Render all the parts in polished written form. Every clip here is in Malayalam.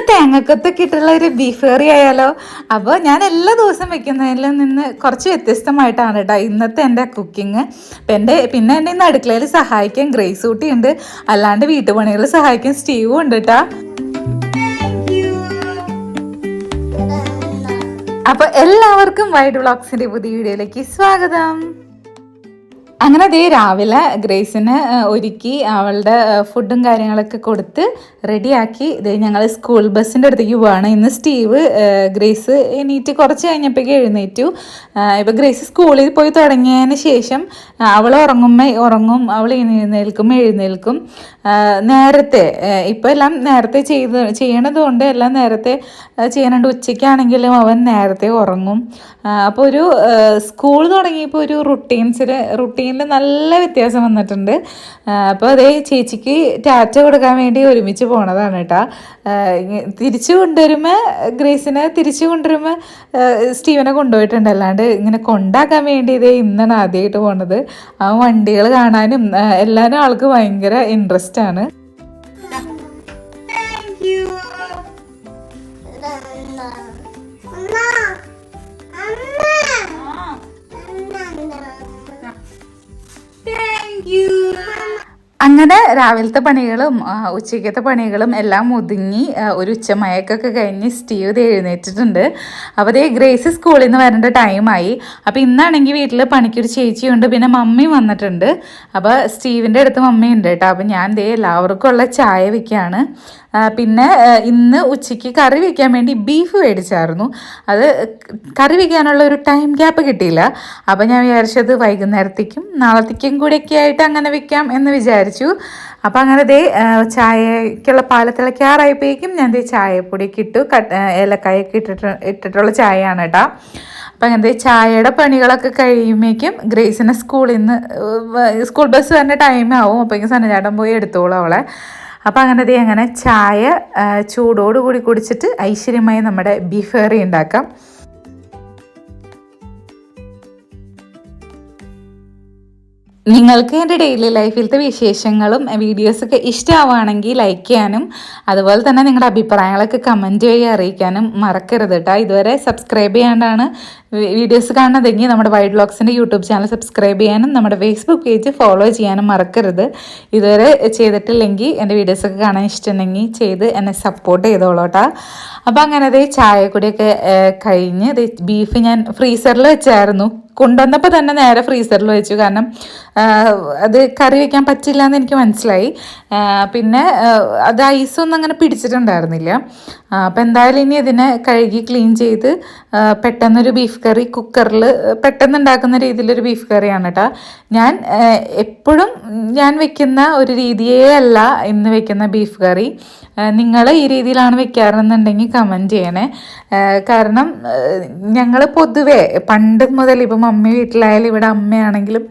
തേങ്ങക്കൊത്തൊക്കെ ഇട്ടുള്ള ഒരു ബീഫ് കറി ആയാലോ. അപ്പോൾ ഞാൻ എല്ലാ ദിവസവും വെക്കുന്നതിൽ നിന്ന് കുറച്ച് വ്യത്യസ്തമായിട്ടാണ് കേട്ടോ ഇന്നത്തെ എൻ്റെ കുക്കിങ്. പിന്നെ എൻ്റെ ഇന്ന് അടുക്കളയിൽ സഹായിക്കാൻ ഗ്രേസ് ഊട്ടി ഉണ്ട്, അല്ലാണ്ട് വീട്ടുപണികൾ സഹായിക്കാൻ സ്റ്റീവും ഉണ്ട് കേട്ടോ. അപ്പോൾ എല്ലാവർക്കും വൈഡ് വ്ളോഗ്സിൻ്റെ പുതിയ വീഡിയോയിലേക്ക് സ്വാഗതം. അങ്ങനെ ദേ രാവിലെ ഗ്രേസിന് ഒരുക്കി അവളുടെ ഫുഡും കാര്യങ്ങളൊക്കെ കൊടുത്ത് റെഡിയാക്കി ദേ ഞങ്ങൾ സ്കൂൾ ബസ്സിൻ്റെ അടുത്തേക്ക് പോവാണ്. ഇന്ന് സ്റ്റീവ് ഗ്രേസ് എണീറ്റ് കുറച്ച് കഴിഞ്ഞപ്പോഴേക്കും എഴുന്നേറ്റു. ഇപ്പോൾ ഗ്രേസ് സ്കൂളിൽ പോയി തുടങ്ങിയതിന് ശേഷം അവൾ ഉറങ്ങും, അവൾ എഴുന്നേൽക്കും നേരത്തെ. ഇപ്പോൾ എല്ലാം നേരത്തെ ചെയ്യണത് കൊണ്ട് എല്ലാം നേരത്തെ ചെയ്യാനുണ്ട്. ഉച്ചയ്ക്കാണെങ്കിലും അവൻ നേരത്തെ ഉറങ്ങും. അപ്പോൾ ഒരു സ്കൂൾ തുടങ്ങിയപ്പോൾ ഒരു റുട്ടീനിൽ നല്ല വ്യത്യാസം വന്നിട്ടുണ്ട്. അപ്പോൾ അതേ ചേച്ചിക്ക് ടാറ്റ കൊടുക്കാൻ വേണ്ടി ഒരുമിച്ച് പോണതാണ് കേട്ടോ. ഗ്രേസിനെ തിരിച്ചു കൊണ്ടുവരുമ്പോൾ സ്റ്റീവനെ കൊണ്ടുപോയിട്ടുണ്ട്, അല്ലാണ്ട് ഇങ്ങനെ കൊണ്ടാക്കാൻ വേണ്ടി ഇതേ ഇന്നാണ് ആദ്യമായിട്ട് പോണത്. ആ വണ്ടികൾ കാണാനും എല്ലാവരും ആൾക്ക് ഭയങ്കര ഇൻട്രസ്റ്റ് ആണ്. അങ്ങനെ രാവിലത്തെ പണികളും ഉച്ചയ്ക്കത്തെ പണികളും എല്ലാം ഒതുങ്ങി ഒരു ഉച്ചമയക്കൊക്കെ കഴിഞ്ഞ് സ്റ്റീവ് എഴുന്നേറ്റിട്ടുണ്ട്. അപ്പോൾ അതേ ഗ്രേസ് സ്കൂളിൽ നിന്ന് വരേണ്ട ടൈമായി. അപ്പോൾ ഇന്നാണെങ്കിൽ വീട്ടിൽ പണിക്കൊരു ചേച്ചിയുണ്ട്, പിന്നെ മമ്മിയും വന്നിട്ടുണ്ട്. അപ്പോൾ സ്റ്റീവിൻ്റെ അടുത്ത് മമ്മിയുണ്ട് കേട്ടോ. അപ്പോൾ ഞാൻ എല്ലാവർക്കും ഉള്ള ചായ വയ്ക്കുകയാണ്. പിന്നെ ഇന്ന് ഉച്ചയ്ക്ക് കറി വയ്ക്കാൻ വേണ്ടി ബീഫ് മേടിച്ചായിരുന്നു. അത് കറി വയ്ക്കാനുള്ള ഒരു ടൈം ഗ്യാപ്പ് കിട്ടിയില്ല. അപ്പോൾ ഞാൻ വിചാരിച്ചത് വൈകുന്നേരത്തേക്കും നാളത്തേക്കും കൂടെയൊക്കെ ആയിട്ട് അങ്ങനെ വെക്കാം എന്ന് വിചാരിച്ചു. അപ്പോൾ അങ്ങനെ ചായക്കുള്ള പാല് തിളയ്ക്കാറായപ്പോഴേക്കും ഞാൻ ചായപ്പൊടിയൊക്കെ ഇട്ടു, ഏലക്കായൊക്കെ ഇട്ടിട്ടുള്ള ചായയാണ് കേട്ടോ. അപ്പം അങ്ങനത്തെ ചായയുടെ പണികളൊക്കെ കഴിയുമ്പോഴേക്കും ഗ്രേസിനെ സ്കൂൾ ബസ് തന്നെ ടൈമാവും. അപ്പോഴേക്കും സന്നചാട്ടം പോയി എടുത്തോളൂ അവളെ. അപ്പോൾ അങ്ങനെ ചായ ചൂടോടുകൂടി കുടിച്ചിട്ട് ഐശ്വര്യമായി നമ്മുടെ ബീഫ് കറി ഉണ്ടാക്കാം. നിങ്ങൾക്ക് എൻ്റെ ഡെയിലി ലൈഫിലത്തെ വിശേഷങ്ങളും വീഡിയോസൊക്കെ ഇഷ്ടമാവുകയാണെങ്കിൽ ലൈക്ക് ചെയ്യാനും അതുപോലെ തന്നെ നിങ്ങളുടെ അഭിപ്രായങ്ങളൊക്കെ കമൻറ്റ് വഴി അറിയിക്കാനും മറക്കരുത് കേട്ടോ. ഇതുവരെ സബ്സ്ക്രൈബ് ചെയ്യാണ്ടാണ് വീഡിയോസ് കാണുന്നതെങ്കിൽ നമ്മുടെ വൈഡ് വ്ളോഗ്സിൻ്റെ യൂട്യൂബ് ചാനൽ സബ്സ്ക്രൈബ് ചെയ്യാനും നമ്മുടെ ഫേസ്ബുക്ക് പേജ് ഫോളോ ചെയ്യാനും മറക്കരുത്. ഇതുവരെ ചെയ്തിട്ടില്ലെങ്കിൽ എൻ്റെ വീഡിയോസൊക്കെ കാണാൻ ഇഷ്ടമുണ്ടെങ്കിൽ ചെയ്ത് എന്നെ സപ്പോർട്ട് ചെയ്തോളൂ കേട്ടോ. അപ്പോൾ അങ്ങനെ ചായപ്പൊടിയൊക്കെ കഴിഞ്ഞ് ബീഫ് ഞാൻ ഫ്രീസറിൽ വെച്ചായിരുന്നു. കൊണ്ടുവന്നപ്പോൾ തന്നെ നേരെ ഫ്രീസറിൽ വെച്ചു, കാരണം അത് കറി വയ്ക്കാൻ പറ്റില്ല എന്ന് എനിക്ക് മനസ്സിലായി. പിന്നെ അത് ഐസൊന്നും അങ്ങനെ പിടിച്ചിട്ടുണ്ടായിരുന്നില്ല. അപ്പോൾ എന്തായാലും ഇനി ഇതിനെ കഴുകി ക്ലീൻ ചെയ്ത് പെട്ടെന്നൊരു ബീഫ് കറി കുക്കറിൽ പെട്ടെന്ന് ഉണ്ടാക്കുന്ന രീതിയിലൊരു ബീഫ് കറിയാണ് കേട്ടോ. എപ്പോഴും ഞാൻ വെക്കുന്ന ഒരു രീതിയേ അല്ല ഇന്ന് വെക്കുന്ന ബീഫ് കറി. നിങ്ങൾ ഈ രീതിയിലാണ് വെക്കാറെന്നുണ്ടെങ്കിൽ കമൻറ്റ് ചെയ്യണേ. കാരണം ഞങ്ങൾ പൊതുവേ പണ്ട് മുതൽ ഇപ്പം മമ്മി വീട്ടിലായാലും ഇവിടെ അമ്മയാണെങ്കിലും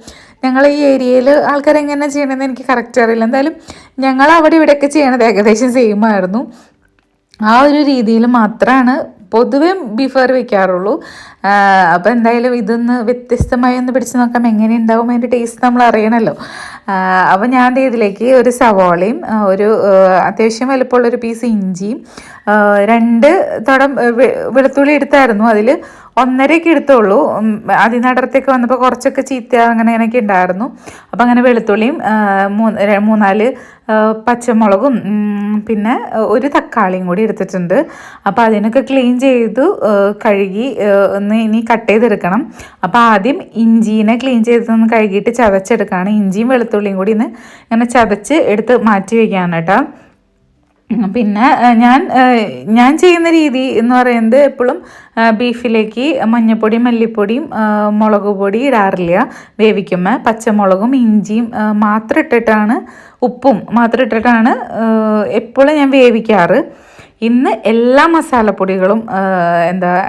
ഞങ്ങൾ ഈ ഏരിയയിൽ ആൾക്കാരെങ്ങനെ ചെയ്യണമെന്ന് എനിക്ക് കറക്റ്റ് അറിയില്ല. എന്തായാലും ഞങ്ങൾ അവിടെ ഇവിടെയൊക്കെ ചെയ്യണത് ഏകദേശം സെയിം ആയിരുന്നു. ആ ഒരു രീതിയിൽ മാത്രമാണ് പൊതുവെ ബീഫ് കറി വയ്ക്കാറുള്ളൂ. അപ്പോൾ എന്തായാലും ഇതൊന്ന് വ്യത്യസ്തമായി ഒന്ന് പിടിച്ച് നോക്കാം, എങ്ങനെ ഉണ്ടാവും അതിൻ്റെ ടേസ്റ്റ് നമ്മൾ അറിയണമല്ലോ. അപ്പോൾ ഞാൻ ഇതിലേക്ക് ഒരു സവാളയും ഒരു അത്യാവശ്യം വലുപ്പമുള്ളൊരു പീസ് ഇഞ്ചിയും 2 തുടം വെളുത്തുള്ളി എടുത്തായിരുന്നു. അതിൽ 1.5 എടുത്തുള്ളൂ. അതിനടർത്തൊക്കെ വന്നപ്പോൾ കുറച്ചൊക്കെ ചീത്ത അങ്ങനെയൊക്കെ ഉണ്ടായിരുന്നു. അപ്പോൾ അങ്ങനെ വെളുത്തുള്ളിയും 3-4 പച്ചമുളകും പിന്നെ ഒരു തക്കാളിയും കൂടി എടുത്തിട്ടുണ്ട്. അപ്പോൾ അതിനൊക്കെ ക്ലീൻ ചെയ്തു കഴുകി ഒന്ന് ഇനി കട്ട് ചെയ്തെടുക്കണം. അപ്പോൾ ആദ്യം ഇഞ്ചീനെ ക്ലീൻ ചെയ്തൊന്ന് കഴുകിയിട്ട് ചതച്ചെടുക്കുകയാണ്. ഇഞ്ചിയും വെളുത്തുള്ളിയും കൂടി ഇങ്ങനെ ചതച്ച് എടുത്ത് മാറ്റി വയ്ക്കുകയാണ് കേട്ടോ. പിന്നെ ഞാൻ ചെയ്യുന്ന രീതി എന്ന് പറയുന്നത് എപ്പോഴും ബീഫിലേക്ക് മഞ്ഞൾപ്പൊടിയും മല്ലിപ്പൊടിയും മുളക് പൊടി ഇടാറില്ല. വേവിക്കുമ്പോൾ പച്ചമുളകും ഇഞ്ചിയും മാത്രം ഇട്ടിട്ടാണ്, ഉപ്പും മാത്രം ഇട്ടിട്ടാണ് എപ്പോഴും ഞാൻ വേവിക്കാറ്. ഇന്ന് എല്ലാ മസാലപ്പൊടികളും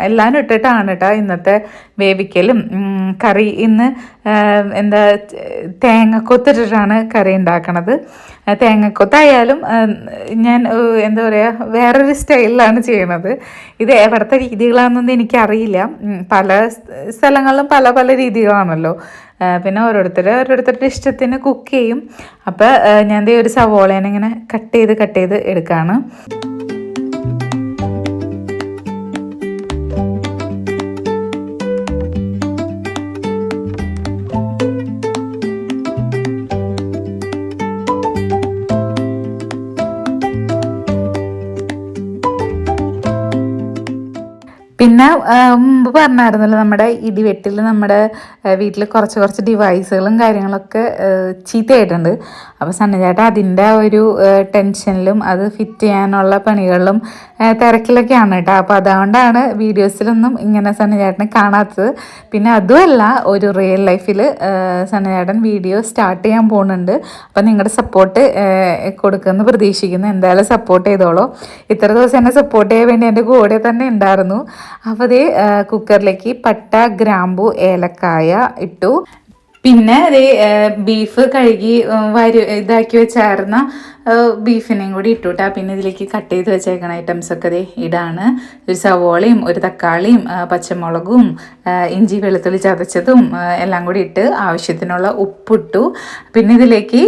എല്ലാം ഇട്ടിട്ടാണ് കേട്ടോ ഇന്നത്തെ വേവിക്കലും കറി. ഇന്ന് തേങ്ങക്കൊത്തിട്ടിട്ടാണ് കറി ഉണ്ടാക്കണത്. തേങ്ങക്കൊത്തായാലും ഞാൻ വേറൊരു സ്റ്റൈലിലാണ് ചെയ്യണത്. ഇത് എവിടുത്തെ രീതികളാണെന്നൊന്നും എനിക്കറിയില്ല. പല സ്ഥലങ്ങളിലും പല പല രീതികളാണല്ലോ. പിന്നെ ഓരോരുത്തരുടെ ഇഷ്ടത്തിന് കുക്ക് ചെയ്യും. അപ്പോൾ ഞാൻ ഒരു സവോളേനെ ഇങ്ങനെ കട്ട് ചെയ്ത് എടുക്കുകയാണ്. പിന്നെ മുമ്പ് പറഞ്ഞായിരുന്നല്ലോ നമ്മുടെ ഇടിവെട്ടിൽ നമ്മുടെ വീട്ടിൽ കുറച്ച് ഡിവൈസുകളും കാര്യങ്ങളൊക്കെ ചീത്തയായിട്ടുണ്ട്. അപ്പോൾ സണ്ണിച്ചേട്ടൻ അതിൻ്റെ ഒരു ടെൻഷനിലും അത് ഫിറ്റ് ചെയ്യാനുള്ള പണികളിലും തിരക്കിലൊക്കെയാണ് കേട്ടോ. അപ്പോൾ അതുകൊണ്ടാണ് വീഡിയോസിലൊന്നും ഇങ്ങനെ സണ്ണിച്ചേട്ടനെ കാണാത്തത്. പിന്നെ അതുമല്ല, ഒരു റിയൽ ലൈഫിൽ സണ്ണിച്ചേട്ടൻ വീഡിയോ സ്റ്റാർട്ട് ചെയ്യാൻ പോകുന്നുണ്ട്. അപ്പോൾ നിങ്ങളുടെ സപ്പോർട്ട് കൊടുക്കുമെന്ന് പ്രതീക്ഷിക്കുന്നു. എന്തായാലും സപ്പോർട്ട് ചെയ്തോളൂ. ഇത്ര ദിവസം എന്നെ സപ്പോർട്ട് ചെയ്യാൻ വേണ്ടി എൻ്റെ കൂടെ തന്നെ ഉണ്ടായിരുന്നു. അപ്പോൾ അതേ കുക്കറിലേക്ക് പട്ട, ഗ്രാമ്പു, ഏലക്കായ ഇട്ടു. പിന്നെ അതേ ബീഫ് കഴുകി ഇതാക്കി വെച്ചായിരുന്ന ബീഫിനെയും കൂടി ഇട്ടുട്ടാ. പിന്നെ ഇതിലേക്ക് കട്ട് ചെയ്ത് വെച്ചേക്കണ ഐറ്റംസൊക്കെ ദേ ഇടാണ്. ഒരു സവോളയും ഒരു തക്കാളിയും പച്ചമുളകും ഇഞ്ചി വെളുത്തുള്ളി ചതച്ചതും എല്ലാം കൂടി ഇട്ട് ആവശ്യത്തിനുള്ള ഉപ്പിട്ടു. പിന്നെ ഇതിലേക്ക്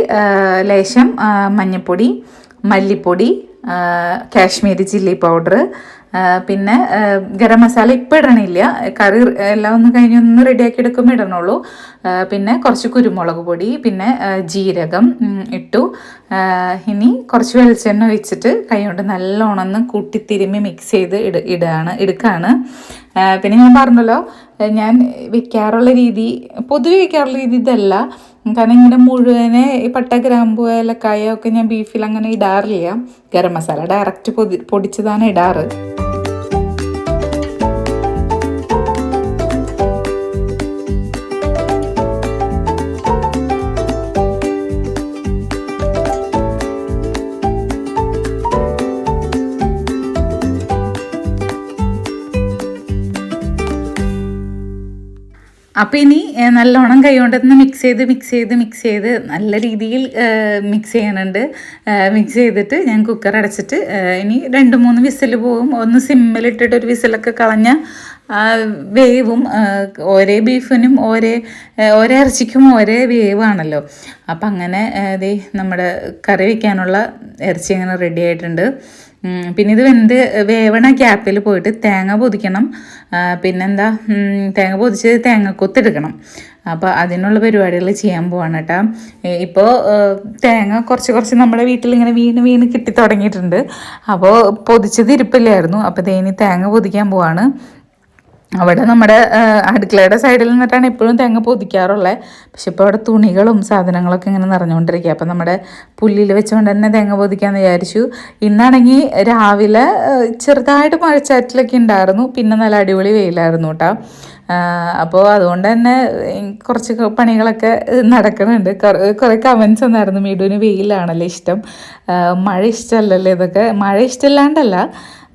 ലേശം മഞ്ഞൾപ്പൊടി, മല്ലിപ്പൊടി, കാശ്മീരി ചില്ലി പൗഡർ, പിന്നെ ഗരം മസാല ഇപ്പം ഇടണില്ല, കറി എല്ലാം ഒന്ന് കഴിഞ്ഞൊന്ന് റെഡിയാക്കി എടുക്കുമ്പോൾ ഇടണുള്ളൂ. പിന്നെ കുറച്ച് കുരുമുളക് പൊടി, പിന്നെ ജീരകം ഇട്ടു. ഇനി കുറച്ച് വെളിച്ചെണ്ണ ഒഴിച്ചിട്ട് കൈ കൊണ്ട് നല്ലോണം ഒന്ന് കൂട്ടിത്തിരുമ്മി മിക്സ് ചെയ്ത് എടുക്കുകയാണ്. പിന്നെ ഞാൻ പറഞ്ഞല്ലോ, ഞാൻ പൊതുവെ വെക്കാറുള്ള രീതി ഇതല്ല. കാരണം ഇങ്ങനെ മുഴുവനെ ഈ പട്ട, ഗ്രാമ്പു, ഏലക്കായ ഒക്കെ ഞാൻ ബീഫിൽ അങ്ങനെ ഇടാറില്ല. ഗരം മസാല ഡയറക്റ്റ് പൊടിച്ചതാണ് ഇടാറ്. അപ്പോൾ ഇനി നല്ലോണം കൈ കൊണ്ടൊന്ന് മിക്സ് ചെയ്ത് നല്ല രീതിയിൽ മിക്സ് ചെയ്യണുണ്ട്. മിക്സ് ചെയ്തിട്ട് ഞാൻ കുക്കർ അടച്ചിട്ട് ഇനി 2-3 വിസിൽ പോകും. ഒന്ന് സിമ്മിലിട്ടിട്ട് ഒരു വിസിലൊക്കെ കളഞ്ഞ വേവും. ഓരോ ബീഫിനും ഓരോ ഇറച്ചിക്കും ഓരോ വേവാണല്ലോ. അപ്പം അങ്ങനെ നമ്മുടെ കറി വയ്ക്കാനുള്ള ഇറച്ചി അങ്ങനെ റെഡി ആയിട്ടുണ്ട്. പിന്നെ ഇത് വേവണ ഗ്യാപ്പിൽ പോയിട്ട് തേങ്ങ പൊതിക്കണം. പിന്നെന്താ, തേങ്ങ പൊതിച്ച് തേങ്ങക്കൊത്തെടുക്കണം. അപ്പോൾ അതിനുള്ള പരിപാടികൾ ചെയ്യാൻ പോവാണ് കേട്ടോ. ഇപ്പോൾ തേങ്ങ കുറച്ച് നമ്മുടെ വീട്ടിൽ ഇങ്ങനെ വീണ് കിട്ടി തുടങ്ങിയിട്ടുണ്ട്. അപ്പോൾ പൊതിച്ചത് ഇരിപ്പില്ലായിരുന്നു. അപ്പോൾ ഇനി തേങ്ങ പൊതിക്കാൻ പോവാണ്. അവിടെ നമ്മുടെ അടുക്കളയുടെ സൈഡിൽ നിന്നിട്ടാണ് എപ്പോഴും തേങ്ങ പൊതിക്കാറുള്ളത്. പക്ഷെ ഇപ്പോൾ അവിടെ തുണികളും സാധനങ്ങളൊക്കെ ഇങ്ങനെ നിറഞ്ഞുകൊണ്ടിരിക്കുക. അപ്പം നമ്മുടെ പുല്ലിൽ വെച്ചുകൊണ്ട് തന്നെ തേങ്ങ പൊതിക്കാമെന്ന് വിചാരിച്ചു. ഇന്നാണെങ്കിൽ രാവിലെ ചെറുതായിട്ട് മഴച്ചാറ്റിലൊക്കെ ഉണ്ടായിരുന്നു. പിന്നെ നല്ല അടിപൊളി വെയിലായിരുന്നു കേട്ടോ. അപ്പോൾ അതുകൊണ്ട് തന്നെ കുറച്ച് പണികളൊക്കെ നടക്കുന്നുണ്ട്. കുറേ കമൻസ് വന്നായിരുന്നു, മീഡുവിന് വെയിലാണല്ലോ ഇഷ്ടം, മഴ ഇഷ്ടമല്ലല്ലോ. ഇതൊക്കെ മഴ ഇഷ്ടമില്ലാണ്ടല്ല,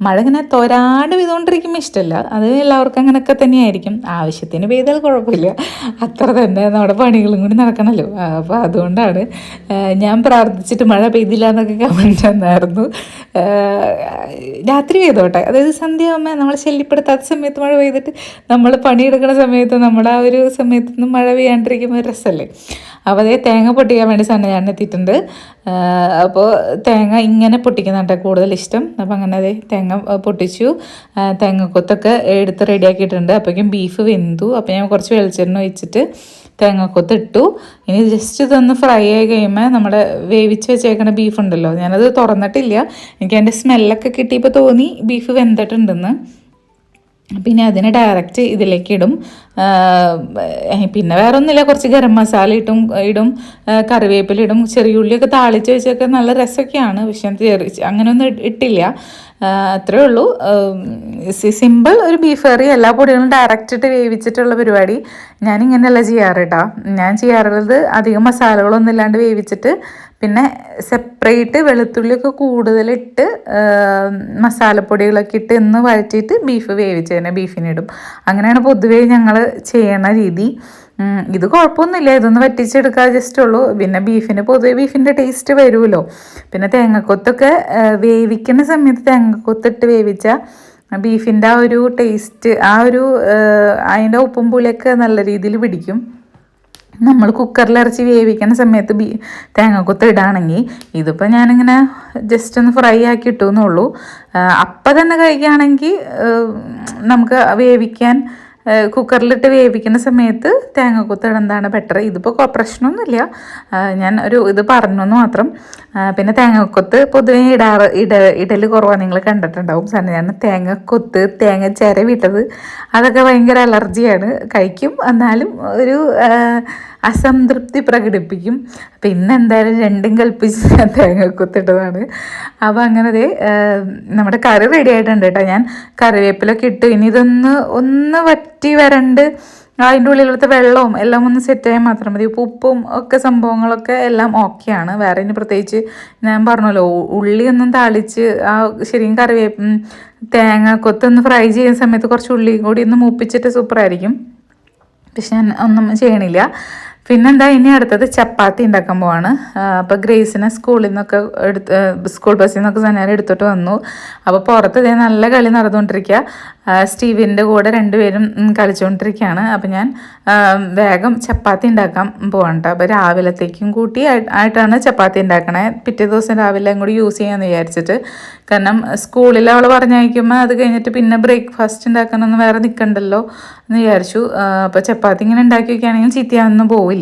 മഴ ഇങ്ങനെ തോരാണ്ട് പെയ്തുകൊണ്ടിരിക്കുമ്പോൾ ഇഷ്ടമല്ല. അത് എല്ലാവർക്കും അങ്ങനെയൊക്കെ തന്നെയായിരിക്കും. ആവശ്യത്തിന് പെയ്താൽ കുഴപ്പമില്ല, അത്ര തന്നെ നമ്മുടെ പണികളും കൂടി നടക്കണമല്ലോ. അപ്പോൾ അതുകൊണ്ടാണ് ഞാൻ പ്രാർത്ഥിച്ചിട്ട് മഴ പെയ്തില്ല എന്നൊക്കെ കമൻറ്റ് വന്നായിരുന്നു. രാത്രി പെയ്തോട്ടെ, അതായത് സന്ധ്യയാകുമ്പോൾ നമ്മൾ ശല്യപ്പെടുത്താത്ത സമയത്ത് മഴ പെയ്തിട്ട് നമ്മൾ പണിയെടുക്കുന്ന സമയത്ത് നമ്മുടെ ആ ഒരു സമയത്തൊന്നും മഴ പെയ്യാണ്ടിരിക്കുമ്പോൾ രസമല്ലേ. അപ്പോൾ അതേ തേങ്ങ പൊട്ടിക്കാൻ വേണ്ടി ഞാൻ എത്തിയിട്ടുണ്ട്. അപ്പോൾ തേങ്ങ ഇങ്ങനെ പൊട്ടിക്കുന്നുണ്ട് കൂടുതൽ ഇഷ്ടം. അപ്പോൾ അങ്ങനെ അതേ തേങ്ങ പൊട്ടിച്ചു. തേങ്ങക്കൊത്തൊക്കെ എടുത്ത് റെഡിയാക്കിയിട്ടുണ്ട്. അപ്പോഴേക്കും ബീഫ് വെന്തു. അപ്പോൾ ഞാൻ കുറച്ച് വെളിച്ചെണ്ണ ഒഴിച്ചിട്ട് തേങ്ങക്കൊത്ത് ഇട്ടു. ഇനി ജസ്റ്റ് ഇതൊന്ന് ഫ്രൈ ആയി കഴിയുമ്പോൾ നമ്മുടെ വേവിച്ച് വെച്ചേക്കുന്ന ബീഫ് ഉണ്ടല്ലോ, ഞാനത് തുറന്നിട്ടില്ല, എനിക്ക് അതിൻ്റെ സ്മെല്ലൊക്കെ കിട്ടിയപ്പോൾ തോന്നി ബീഫ് വെന്തിട്ടുണ്ടെന്ന്. പിന്നെ അതിനെ ഡയറക്റ്റ് ഇതിലേക്ക് ഇടും. പിന്നെ വേറെ ഒന്നുമില്ല, കുറച്ച് ഗരം മസാല ഇടും, കറിവേപ്പില ഇടും, ചെറിയ ഉള്ളിയൊക്കെ താളിച്ച് വെച്ചൊക്കെ നല്ല രസമൊക്കെയാണ്. പക്ഷെ അങ്ങനെയൊന്നും ഇട്ടില്ല. അത്രേ ഉള്ളൂ. സിമ്പിൾ ഒരു ബീഫ് കറി. എല്ലാ പൊടികളും ഡയറക്റ്റ് ഇട്ട് വേവിച്ചിട്ടുള്ള പരിപാടി ഞാനിങ്ങനെയല്ല ചെയ്യാറ് കേട്ടോ. ഞാൻ ചെയ്യാറുള്ളത് അധികം മസാലകളൊന്നും ഇല്ലാണ്ട് വേവിച്ചിട്ട് പിന്നെ സെപ്പറേറ്റ് വെളുത്തുള്ളിയൊക്കെ കൂടുതലിട്ട് മസാലപ്പൊടികളൊക്കെ ഇട്ട് ഒന്ന് വഴറ്റിയിട്ട് ബീഫ് വേവിച്ച് തന്നെ ബീഫിനിടും. അങ്ങനെയാണ് പൊതുവേ ഞങ്ങൾ ചെയ്യണ രീതി. ഇത് കുഴപ്പമൊന്നുമില്ല, ഇതൊന്ന് വറ്റിച്ചെടുക്കാൻ ജസ്റ്റ് ഉള്ളൂ. പിന്നെ പൊതുവെ ബീഫിൻ്റെ ടേസ്റ്റ് വരുമല്ലോ. പിന്നെ തേങ്ങക്കൊത്തൊക്കെ വേവിക്കുന്ന സമയത്ത് തേങ്ങക്കൊത്തിട്ട് വേവിച്ചാൽ ബീഫിൻ്റെ ആ ഒരു ടേസ്റ്റ്, അതിൻ്റെ ഉപ്പും പുളിയൊക്കെ നല്ല രീതിയിൽ പിടിക്കും. നമ്മൾ കുക്കറിൽ ഇറച്ചി വേവിക്കുന്ന സമയത്ത് തേങ്ങക്കൊത്ത് ഇടുകയാണെങ്കിൽ, ഇതിപ്പോൾ ഞാനിങ്ങനെ ജസ്റ്റ് ഒന്ന് ഫ്രൈ ആക്കി ഇട്ടുന്നുള്ളൂ. അപ്പം തന്നെ കഴിക്കുകയാണെങ്കിൽ നമുക്ക് വേവിക്കാൻ കുക്കറിലിട്ട് വേവിക്കുന്ന സമയത്ത് തേങ്ങാക്കൊത്ത് ഇടുന്നതാണ് ബെറ്റർ. ഇതിപ്പോൾ പ്രശ്നമൊന്നുമില്ല, ഞാൻ ഒരു ഇത് പറഞ്ഞെന്ന് മാത്രം. പിന്നെ തേങ്ങാക്കൊത്ത് പൊതുവേ ഇടൽ കുറവാണ്, നിങ്ങൾ കണ്ടിട്ടുണ്ടാവും. ഞാൻ തേങ്ങാക്കൊത്ത് തേങ്ങ ചിരവിട്ടത് അതൊക്കെ ഭയങ്കര അലർജിയാണ്. കഴിക്കും, എന്നാലും ഒരു അസംതൃപ്തി പ്രകടിപ്പിക്കും. പിന്നെ എന്തായാലും രണ്ടും കൽപ്പിച്ച് ഞാൻ തേങ്ങാക്കൊത്തിട്ടതാണ്. അപ്പോൾ അങ്ങനെ നമ്മുടെ കറി റെഡി ആയിട്ടുണ്ട് കേട്ടോ. ഞാൻ കറിവേപ്പിലൊക്കെ ഇട്ട് ഇനി ഒന്ന് വറ്റി വരണ്ട് അതിൻ്റെ ഉള്ളിലത്തെ വെള്ളവും എല്ലാം ഒന്ന് സെറ്റായാൽ മാത്രം മതി. ഉപ്പും ഒക്കെ സംഭവങ്ങളൊക്കെ എല്ലാം ഓക്കെയാണ്. വേറെ ഇനി പ്രത്യേകിച്ച് ഞാൻ പറഞ്ഞല്ലോ, ഉള്ളിയൊന്നും താളിച്ച് ശരിക്കും തേങ്ങാക്കൊത്തൊന്ന് ഫ്രൈ ചെയ്യുന്ന സമയത്ത് കുറച്ച് ഉള്ളിയും കൂടി ഒന്ന് മൂപ്പിച്ചിട്ട് സൂപ്പറായിരിക്കും. പക്ഷെ ഞാൻ ഒന്നും ചെയ്യണില്ല. പിന്നെന്താ, ഇനി അടുത്തത് ചപ്പാത്തി ഉണ്ടാക്കാൻ പോവാണ്. അപ്പോൾ ഗ്രേസിനെ സ്കൂളിൽ നിന്നൊക്കെ സ്കൂൾ ബസ്സിൽ നിന്നൊക്കെ സനാര എടുത്തിട്ട് വന്നു. അപ്പോൾ പുറത്ത് നല്ല കളി നടന്നുകൊണ്ടിരിക്കുക. സ്റ്റീവിൻ്റെ കൂടെ രണ്ടുപേരും കളിച്ചുകൊണ്ടിരിക്കുകയാണ്. അപ്പോൾ ഞാൻ വേഗം ചപ്പാത്തി ഉണ്ടാക്കാൻ പോവാണ് കേട്ടോ. അപ്പോൾ രാവിലത്തേക്കും കൂട്ടി ആയിട്ടാണ് ചപ്പാത്തി ഉണ്ടാക്കണേ. പിറ്റേ ദിവസം രാവിലെ കൂടി യൂസ് ചെയ്യാമെന്ന് വിചാരിച്ചിട്ട്. കാരണം സ്കൂളിൽ അവൾ പറഞ്ഞയക്കുമ്പോൾ അത് കഴിഞ്ഞിട്ട് പിന്നെ ബ്രേക്ക്ഫാസ്റ്റ് ഉണ്ടാക്കാനൊന്നും വേറെ നിൽക്കണ്ടല്ലോ എന്ന് വിചാരിച്ചു. അപ്പോൾ ചപ്പാത്തി ഇങ്ങനെ ഉണ്ടാക്കി വയ്ക്കുകയാണെങ്കിൽ ചീത്തയാനൊന്നും പോവില്ല.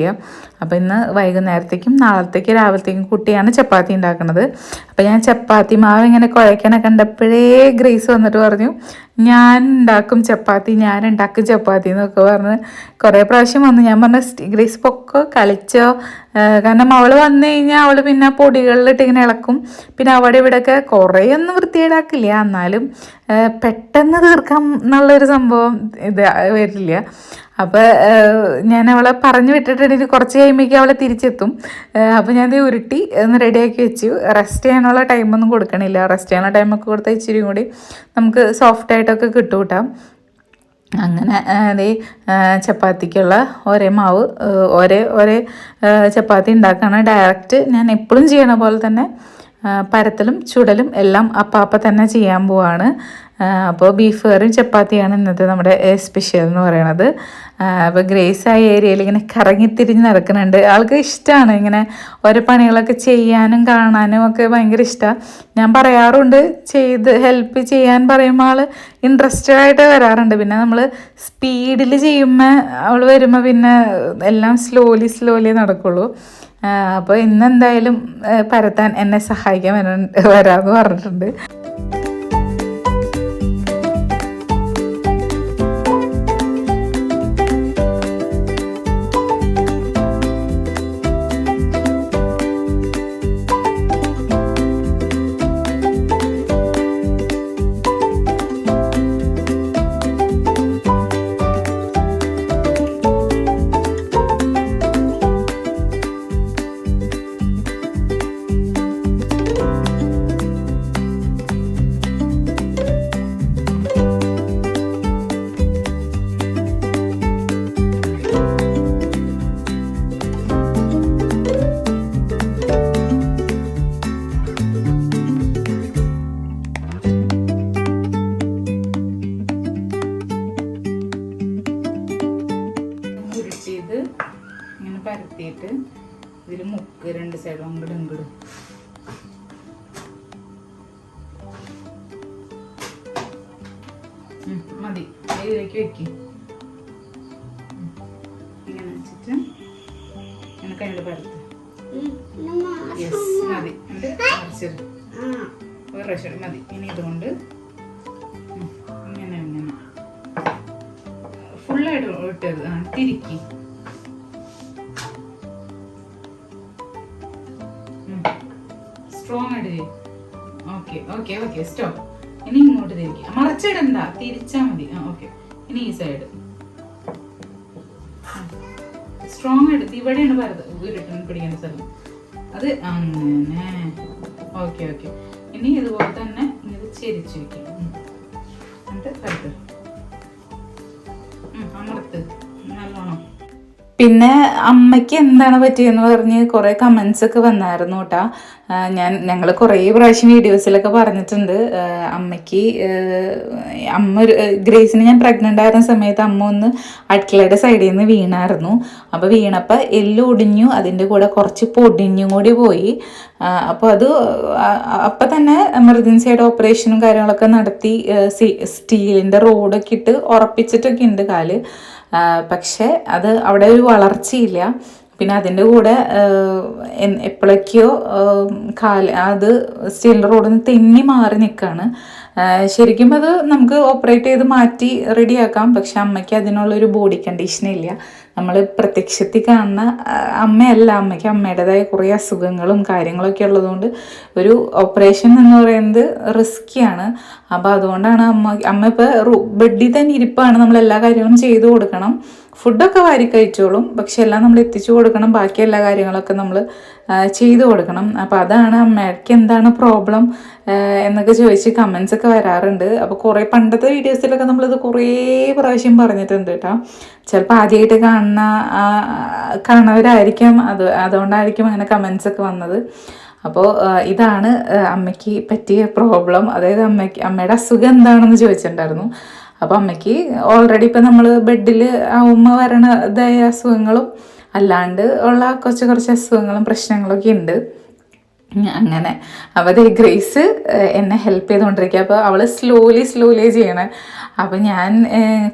അപ്പോൾ ഇന്ന് വൈകുന്നേരത്തേക്കും നാളത്തേക്കും രാവിലത്തേക്കും കുട്ടിയാണ് ചപ്പാത്തി ഉണ്ടാക്കുന്നത്. അപ്പോൾ ഞാൻ ചപ്പാത്തി മാവ് ഇങ്ങനെ കുഴക്കണ കണ്ടപ്പോഴേ ഗ്രേസ് വന്നിട്ട് പറഞ്ഞു, ഞാൻ ഉണ്ടാക്കും ചപ്പാത്തി എന്നൊക്കെ പറഞ്ഞ് കുറേ പ്രാവശ്യം വന്നു. ഞാൻ പറഞ്ഞു, ഗ്രേസ് പൊക്കോ കളിച്ചോ, കാരണം അവൾ വന്നു കഴിഞ്ഞാൽ അവൾ പിന്നെ പൊടികളിലിട്ട് ഇങ്ങനെ ഇളക്കും. പിന്നെ അവിടെ ഇവിടെയൊക്കെ കുറേയൊന്നും വൃത്തികേടാക്കില്ല, എന്നാലും പെട്ടെന്ന് തീർക്കാം എന്നുള്ളൊരു സംഭവം ഇത് വരില്ല. അപ്പോൾ ഞാൻ അവളെ പറഞ്ഞു വിട്ടിട്ടുണ്ടെങ്കിൽ കുറച്ച് കഴിയുമ്പോഴേക്കും അവളെ തിരിച്ചെത്തും. അപ്പോൾ ഞാൻ ഇത് ഉരുട്ടി ഒന്ന് റെഡിയാക്കി വെച്ചു. റെസ്റ്റ് ചെയ്യാനുള്ള ടൈമൊന്നും കൊടുക്കണില്ല. റെസ്റ്റ് ചെയ്യാനുള്ള ടൈമൊക്കെ കൊടുത്താൽ ഇച്ചിരി കൂടി നമുക്ക് സോഫ്റ്റായിട്ടൊക്കെ കിട്ടും കേട്ടോ. അങ്ങനെ ചപ്പാത്തിക്കുള്ള ഒരേ മാവ് ഒരേ ചപ്പാത്തി ഉണ്ടാക്കുകയാണ്. ഡയറക്റ്റ് ഞാൻ എപ്പോഴും ചെയ്യണ പോലെ തന്നെ പരത്തലും ചുടലും എല്ലാം അപ്പം തന്നെ ചെയ്യാൻ പോവാണ്. അപ്പോൾ ബീഫ് കറിയും ചപ്പാത്തിയാണ് ഇന്നത്തെ നമ്മുടെ സ്പെഷ്യൽ എന്ന് പറയണത്. അപ്പോൾ ഗ്രേസ് ആ ഏരിയയിൽ ഇങ്ങനെ കറങ്ങിത്തിരിഞ്ഞ് നടക്കുന്നുണ്ട്. ആൾക്ക് ഇഷ്ടമാണ് ഇങ്ങനെ ഓരോ പണികളൊക്കെ ചെയ്യാനും കാണാനും ഒക്കെ ഭയങ്കര ഇഷ്ടമാണ്. ഞാൻ പറയാറുണ്ട്, ഹെൽപ്പ് ചെയ്യാൻ പറയുമ്പോൾ ആൾ ഇൻട്രസ്റ്റഡ് ആയിട്ട് വരാറുണ്ട്. പിന്നെ നമ്മൾ സ്പീഡിൽ ചെയ്യുമ്പോൾ അവൾ വരുമ്പോൾ പിന്നെ എല്ലാം സ്ലോലി നടക്കുള്ളൂ. അപ്പോൾ ഇന്നെന്തായാലും പരത്താൻ എന്നെ സഹായിക്കാൻ വരാമെന്ന് പറഞ്ഞിട്ടുണ്ട്. പരത്തിയിട്ട് ഇതിൽ മുക്ക് രണ്ട് സൈഡും അങ്ങോട്ട് മതി. ഇതിലേക്ക് വെക്കും ഇങ്ങനെ വെച്ചിട്ട് ഇങ്ങനെ കയ്യിൽ പരത്ത്. യെസ്, മതി. മറിച്ചത് ഒരു പ്രാവശ്യം മതി. ഇനി ഇതുകൊണ്ട് ഇങ്ങനെ ഫുള്ളായിട്ട് ഇട്ടത് തിരിക്കി. സ്ട്രോങ് ആയിട്ട് ചെയ്യും. Okay stop. ഇനി ഇങ്ങോട്ട് തിരിക്കുക. മറച്ചിടണ്ട, തിരിച്ചാൽ മതി. ഓക്കെ, ഇനി ഈ സൈഡ് സ്ട്രോങ് ആയിട്ട് ഇവിടെയാണ് പിടിക്കേണ്ട സ്ഥലം. അത് അങ്ങനെ. ഓക്കെ. ഇനി ഇതുപോലെ തന്നെ ഇത് ചെരിച്ച് വെക്കാം. എന്നിട്ട് കട്ട് അമർത്ത് നല്ലോണം. പിന്നെ അമ്മയ്ക്ക് എന്താണ് പറ്റിയെന്ന് പറഞ്ഞ് കുറേ കമൻസ് ഒക്കെ വന്നായിരുന്നു കേട്ടോ. ഞങ്ങൾ കുറേ പ്രാവശ്യം വീഡിയോസിലൊക്കെ പറഞ്ഞിട്ടുണ്ട്. അമ്മയ്ക്ക് ഗ്രേസിന് ഞാൻ പ്രഗ്നൻ്റ് ആയിരുന്ന സമയത്ത് അമ്മ ഒന്ന് അടുക്കളയുടെ സൈഡിൽ നിന്ന് വീണായിരുന്നു. അപ്പോൾ വീണപ്പോൾ എല്ല് ഒടിഞ്ഞു, അതിൻ്റെ കൂടെ കുറച്ച് പൊടിഞ്ഞും കൂടി പോയി. അപ്പോൾ അത് അപ്പം തന്നെ എമർജൻസി ആയിട്ട് ഓപ്പറേഷനും കാര്യങ്ങളൊക്കെ നടത്തി സ്റ്റീലിൻ്റെ റോഡൊക്കെ ഇട്ട് ഉറപ്പിച്ചിട്ടൊക്കെ ഉണ്ട് കാല്. പക്ഷേ അത് അവിടെ ഒരു വളർച്ചയില്ല. പിന്നെ അതിൻ്റെ കൂടെ എപ്പോഴൊക്കെയോ അത് സ്റ്റീൽ റോഡിൽ നിന്ന് തെന്നി മാറി നിൽക്കുകയാണ്. ശരിക്കും അത് നമുക്ക് ഓപ്പറേറ്റ് ചെയ്ത് മാറ്റി റെഡിയാക്കാം. പക്ഷെ അമ്മയ്ക്ക് അതിനുള്ളൊരു ബോഡി കണ്ടീഷനില്ല. നമ്മൾ പ്രത്യക്ഷത്തിൽ കാണുന്ന അമ്മയല്ല, അമ്മയ്ക്ക് അമ്മയുടേതായ കുറേ അസുഖങ്ങളും കാര്യങ്ങളൊക്കെ ഉള്ളതുകൊണ്ട് ഒരു ഓപ്പറേഷൻ എന്ന് പറയുന്നത് റിസ്ക്കിയാണ്. അപ്പോൾ അതുകൊണ്ടാണ് അമ്മ ഇപ്പോൾ ബെഡിൽ തന്നെ ഇരിപ്പാണ്. നമ്മൾ എല്ലാ കാര്യങ്ങളും ചെയ്തു കൊടുക്കണം. ഫുഡൊക്കെ വാരി കഴിച്ചോളും, പക്ഷെ എല്ലാം നമ്മൾ എത്തിച്ചു കൊടുക്കണം. ബാക്കി എല്ലാ കാര്യങ്ങളൊക്കെ നമ്മൾ ചെയ്തു കൊടുക്കണം. അപ്പോൾ അതാണ് അമ്മയ്ക്ക് എന്താണ് പ്രോബ്ലം എന്നൊക്കെ ചോദിച്ച് കമൻസ് ഒക്കെ വരാറുണ്ട്. അപ്പോൾ കുറേ പണ്ടത്തെ വീഡിയോസിലൊക്കെ നമ്മളിത് കുറേ പ്രാവശ്യം പറഞ്ഞിട്ടുണ്ട് കേട്ടോ. ചിലപ്പോൾ ആദ്യമായിട്ട് കാണുന്നവരായിരിക്കും, അതുകൊണ്ടായിരിക്കും അങ്ങനെ കമൻസ് ഒക്കെ വന്നത്. അപ്പോൾ ഇതാണ് അമ്മയ്ക്ക് പറ്റിയ പ്രോബ്ലം. അതായത് അമ്മയുടെ അസുഖം എന്താണെന്ന് ചോദിച്ചിട്ടുണ്ടായിരുന്നു. അപ്പോൾ അമ്മയ്ക്ക് ഓൾറെഡി ഇപ്പം നമ്മൾ ബെഡിൽ ഉമ്മ വരണതായ അസുഖങ്ങളും അല്ലാണ്ട് ഉള്ള കുറച്ച് അസുഖങ്ങളും പ്രശ്നങ്ങളൊക്കെ ഉണ്ട്. അങ്ങനെ അപ്പോൾ ഗ്രേസ് എന്നെ ഹെൽപ്പ് ചെയ്തുകൊണ്ടിരിക്കുക. അപ്പോൾ അവൾ സ്ലോലി ചെയ്യണേ. അപ്പോൾ ഞാൻ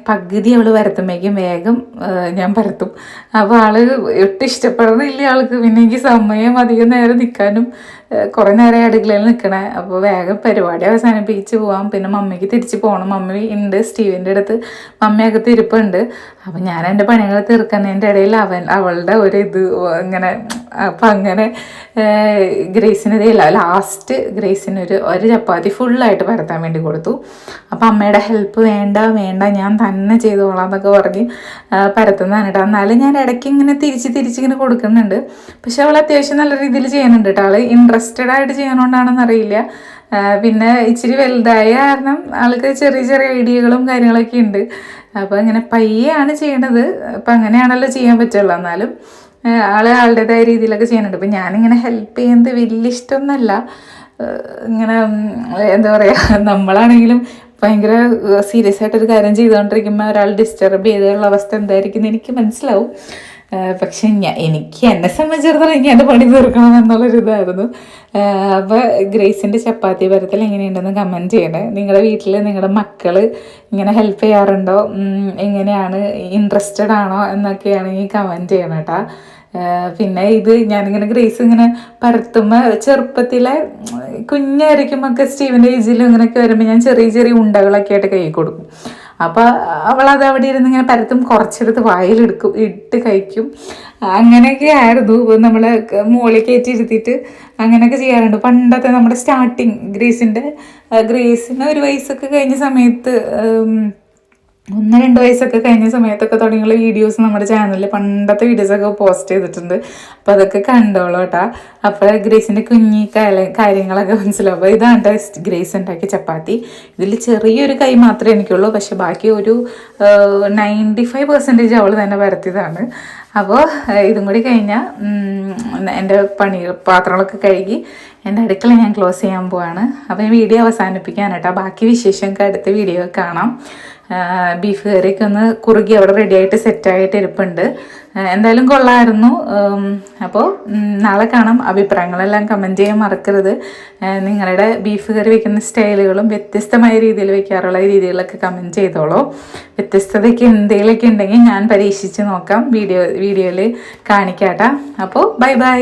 പകുതി അവൾ വരത്തുമ്പോഴേക്കും വേഗം ഞാൻ പരത്തും. അപ്പോൾ ആൾ ഒട്ടും ഇഷ്ടപ്പെടുന്നില്ല ആൾക്ക്. പിന്നെ എനിക്ക് സമയം അധികം നേരം നിൽക്കാനും കുറേ നേരം അടുക്കളയിൽ നിൽക്കണേ. അപ്പോൾ വേഗം പരിപാടി അവസാനിപ്പിച്ച് പോവാം. പിന്നെ മമ്മിക്ക് തിരിച്ച് പോകണം. മമ്മി ഉണ്ട് സ്റ്റീവിൻ്റെ അടുത്ത്, മമ്മിയൊക്കെ തിരുപ്പുണ്ട്. അപ്പം ഞാൻ എൻ്റെ പണികൾ തീർക്കുന്നതിൻ്റെ ഇടയിൽ അവളുടെ ഒരു ഇങ്ങനെ. അപ്പം അങ്ങനെ ഗ്രേസിനെതിരെ ലാസ്റ്റ് ഗ്രേസിന് ഒരു ചപ്പാത്തി ഫുള്ളായിട്ട് പരത്താൻ വേണ്ടി കൊടുത്തു. അപ്പം അമ്മയുടെ ഹെൽപ്പ് വേണ്ട ഞാൻ തന്നെ ചെയ്തോളാം എന്നൊക്കെ പറഞ്ഞ് പരത്തുന്നതാണ് കേട്ടോ. എന്നാലും ഞാൻ ഇടയ്ക്ക് ഇങ്ങനെ തിരിച്ചിങ്ങനെ കൊടുക്കുന്നുണ്ട്. പക്ഷെ അവൾ അത്യാവശ്യം നല്ല രീതിയിൽ ചെയ്യുന്നുണ്ട് കേട്ടോ. ആൾ ഇൻട്രസ്റ്റഡ് ആയിട്ട് ചെയ്യണോണ്ടാണെന്ന് അറിയില്ല. പിന്നെ ഇച്ചിരി വലുതായ കാരണം ആൾക്ക് ചെറിയ ഐഡിയകളും കാര്യങ്ങളൊക്കെ ഉണ്ട്. അപ്പോൾ ഇങ്ങനെ പയ്യാണ് ചെയ്യണത്. അപ്പം അങ്ങനെയാണല്ലോ ചെയ്യാൻ പറ്റുള്ളൂ. എന്നാലും ആളുടേതായ രീതിയിലൊക്കെ ചെയ്യുന്നുണ്ട്. ഇപ്പം ഞാനിങ്ങനെ ഹെൽപ്പ് ചെയ്യുന്നത് വലിയ ഇഷ്ടമൊന്നുമല്ല. ഇങ്ങനെ എന്താ പറയുക, നമ്മളാണെങ്കിലും ഭയങ്കര സീരിയസ് ആയിട്ടൊരു കാര്യം ചെയ്തുകൊണ്ടിരിക്കുമ്പോൾ ഒരാൾ ഡിസ്റ്റർബ് ചെയ്തുള്ള അവസ്ഥ എന്തായിരിക്കും എന്ന് എനിക്ക് മനസ്സിലാവും. പക്ഷെ എന്നെ സംബന്ധിച്ചിടത്തോളം എനിക്ക് എൻ്റെ പണി തീർക്കണം എന്നുള്ളൊരിതായിരുന്നു. അപ്പോൾ ഗ്രേസിൻ്റെ ചപ്പാത്തി പരത്തൽ എങ്ങനെയുണ്ടെന്ന് കമൻറ്റ് ചെയ്യണേ. നിങ്ങളുടെ വീട്ടിൽ നിങ്ങളുടെ മക്കൾ ഇങ്ങനെ ഹെൽപ്പ് ചെയ്യാറുണ്ടോ, എങ്ങനെയാണ്, ഇൻട്രസ്റ്റഡ് ആണോ എന്നൊക്കെയാണെങ്കിൽ കമൻറ്റ് ചെയ്യണം കേട്ടോ. പിന്നെ ഞാനിങ്ങനെ ഗ്രേസ് ഇങ്ങനെ പരത്തുമ്പോൾ ചെറുപ്പത്തിലെ കുഞ്ഞായിരിക്കുമ്പോൾ സ്റ്റീവിൻ്റെ ഏജിലും ഇങ്ങനെയൊക്കെ വരുമ്പോൾ ഞാൻ ചെറിയ ഉണ്ടകളൊക്കെ ആയിട്ട് കൈ കൊടുക്കും. അപ്പോൾ അവളത് അവിടെ ഇരുന്ന് ഇങ്ങനെ പരത്തും, കുറച്ചെടുത്ത് ഇട്ട് കഴിക്കും. അങ്ങനെയൊക്കെ ആയിരുന്നു. നമ്മൾ മുകളിൽ കയറ്റിയിരുത്തിയിട്ട് അങ്ങനെയൊക്കെ ചെയ്യാറുണ്ട് പണ്ടത്തെ നമ്മുടെ സ്റ്റാർട്ടിങ്. ഗ്രേസിന് 1 വയസ്സൊക്കെ കഴിഞ്ഞ സമയത്ത്, 1-2 വയസ്സൊക്കെ കഴിഞ്ഞ സമയത്തൊക്കെ തുടങ്ങിയുള്ള വീഡിയോസ് നമ്മുടെ ചാനലിൽ പണ്ടത്തെ വീഡിയോസൊക്കെ പോസ്റ്റ് ചെയ്തിട്ടുണ്ട്. അപ്പോൾ അതൊക്കെ കണ്ടോളൂ കേട്ടോ. അപ്പോൾ ഗ്രേസിൻ്റെ കാര്യങ്ങളൊക്കെ മനസ്സിലാവും. അപ്പോൾ ഇതാണ് ഗ്രേസ് ഉണ്ടാക്കിയ ചപ്പാത്തി. ഇതിൽ ചെറിയൊരു കൈ മാത്രമേ എനിക്കുള്ളൂ, പക്ഷെ ബാക്കി ഒരു 95% അവൾ തന്നെ പരത്തിയതാണ്. അപ്പോൾ ഇതും കൂടി കഴിഞ്ഞാൽ എൻ്റെ പാത്രങ്ങളൊക്കെ കഴുകി എൻ്റെ അടുക്കള ഞാൻ ക്ലോസ് ചെയ്യാൻ പോവാണ്. അപ്പോൾ ഈ വീഡിയോ അവസാനിപ്പിക്കാൻ കേട്ടോ. ബാക്കി വിശേഷമൊക്കെ അടുത്ത വീഡിയോ കാണാം. ബീഫ് കറിയൊക്കെ ഒന്ന് കുറുകി അവിടെ റെഡിയായിട്ട് സെറ്റായിട്ട് ഇരിപ്പുണ്ട്. എന്തായാലും കൊള്ളായിരുന്നു. അപ്പോൾ നാളെ കാണാം. അഭിപ്രായങ്ങളെല്ലാം കമൻറ്റ് ചെയ്യാൻ മറക്കരുത്. നിങ്ങളുടെ ബീഫ് കറി വെക്കുന്ന സ്റ്റൈലുകളും വ്യത്യസ്തമായ രീതിയിൽ വെക്കാറുള്ള രീതികളൊക്കെ കമൻറ്റ് ചെയ്തോളൂ. വ്യത്യസ്തതയ്ക്ക് എന്തെങ്കിലുമൊക്കെ ഉണ്ടെങ്കിൽ ഞാൻ പരീക്ഷിച്ച് നോക്കാം, വീഡിയോയിൽ കാണിക്കാട്ടോ. അപ്പോൾ ബൈ.